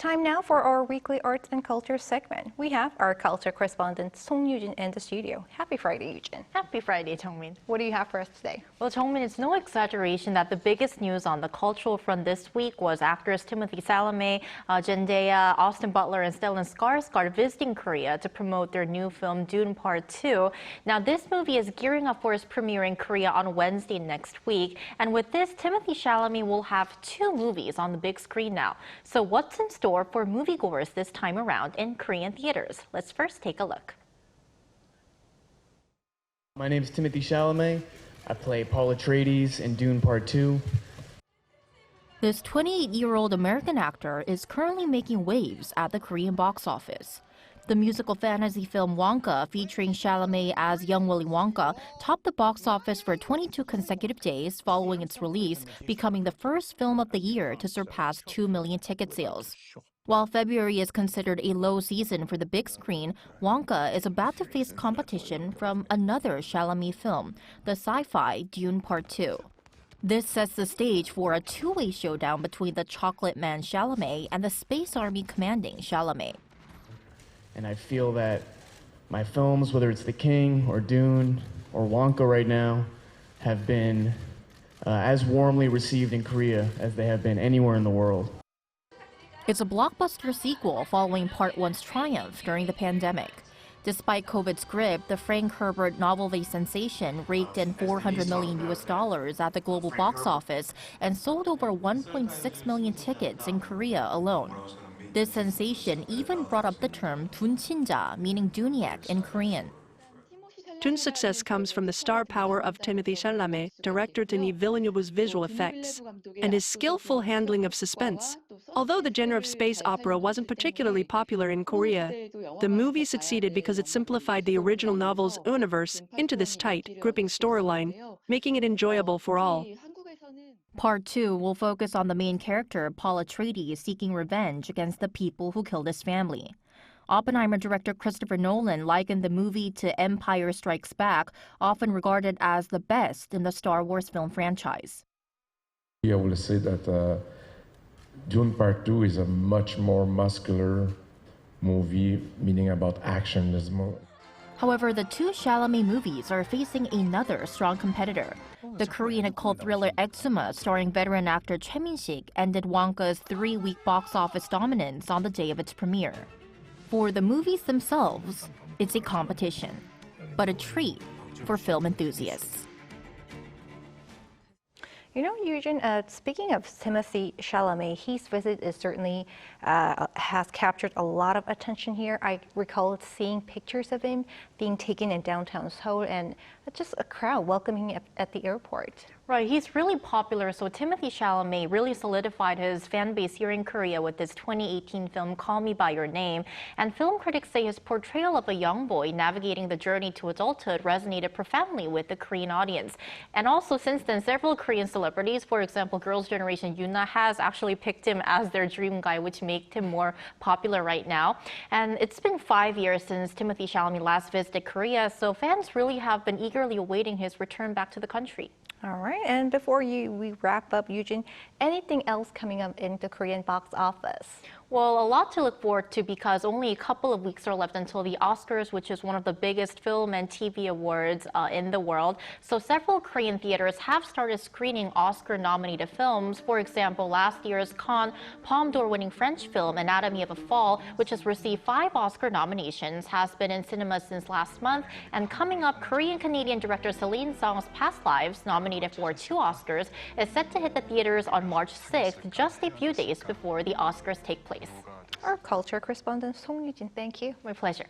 Time now for our weekly arts and culture segment. We have our culture correspondent Song Yoo-jin in the studio. Happy Friday, Yoo-jin. Happy Friday, Jung-min. What do you have for us today? Well, Jung-min, it's no exaggeration that the biggest news on the cultural front this week was actors Timothée Chalamet, Zendaya, Butler, and Stellan Skarsgård visiting Korea to promote their new film Dune Part 2. Now, this movie is gearing up for its premiere in Korea on Wednesday next week. And with this, Timothée Chalamet will have 2 movies on the big screen now. So what's in store for moviegoers this time around in Korean theaters? Let's first take a look. My name is Timothée Chalamet. I play Paul Atreides in Dune Part 2. This 28-year-old American actor is currently making waves at the Korean box office. The musical fantasy film Wonka, featuring Chalamet as young Willy Wonka, topped the box office for 22 consecutive days following its release, becoming the first film of the year to surpass 2 million ticket sales. While February is considered a low season for the big screen, Wonka is about to face competition from another Chalamet film, the sci-fi Dune Part 2. This sets the stage for a two-way showdown between the chocolate man Chalamet and the space army commanding Chalamet. And I feel that my films, whether it's The King or Dune or Wonka right now, have been as warmly received in Korea as they have been anywhere in the world. It's a blockbuster sequel following Part 1's triumph during the pandemic. Despite COVID's grip, the Frank Herbert novel-based sensation raked in $400 million at the global box office and sold over 1.6 million tickets in Korea alone. This sensation even brought up the term dun친자, meaning Duniac in Korean. Dune's success comes from the star power of Timothée Chalamet, director Denis Villeneuve's visual effects, and his skillful handling of suspense. Although the genre of space opera wasn't particularly popular in Korea, the movie succeeded because it simplified the original novel's universe into this tight, gripping storyline, making it enjoyable for all. Part 2 will focus on the main character, Paul Atreides, seeking revenge against the people who killed his family. Oppenheimer director Christopher Nolan likened the movie to Empire Strikes Back, often regarded as the best in the Star Wars film franchise. I will say that Dune Part 2 is a much more muscular movie, meaning about action. There's more. However, the 2 Chalamet movies are facing another strong competitor. The Korean occult thriller Exuma, starring veteran actor Choi Min-sik, ended Wonka's 3-week box office dominance on the day of its premiere. For the movies themselves, it's a competition, but a treat for film enthusiasts. You know, Yoo-jin, speaking of Timothée Chalamet, his visit is certainly has captured a lot of attention here. I recall seeing pictures of him being taken in downtown Seoul and just a crowd welcoming him at the airport. Right, he's really popular, so Timothée Chalamet really solidified his fan base here in Korea with this 2018 film Call Me By Your Name. And film critics say his portrayal of a young boy navigating the journey to adulthood resonated profoundly with the Korean audience. And also since then, several Korean celebrities, for example, Girls' Generation Yoona, has actually picked him as their dream guy, which makes him more popular right now. And it's been 5 years since Timothée Chalamet last visited Korea, so fans really have been eagerly awaiting his return back to the country. All right, and before we wrap up, Yoo-jin, anything else coming up in the Korean box office? Well, a lot to look forward to because only a couple of weeks are left until the Oscars, which is one of the biggest film and TV awards in the world. So several Korean theaters have started screening Oscar-nominated films. For example, last year's Cannes Palme d'Or-winning French film Anatomy of a Fall, which has received 5 Oscar nominations, has been in cinemas since last month. And coming up, Korean-Canadian director Celine Song's Past Lives, nominated for 2 Oscars, is set to hit the theaters on March 6th, just a few days before the Oscars take place. Our culture correspondent Song Yoo-jin, thank you. My pleasure.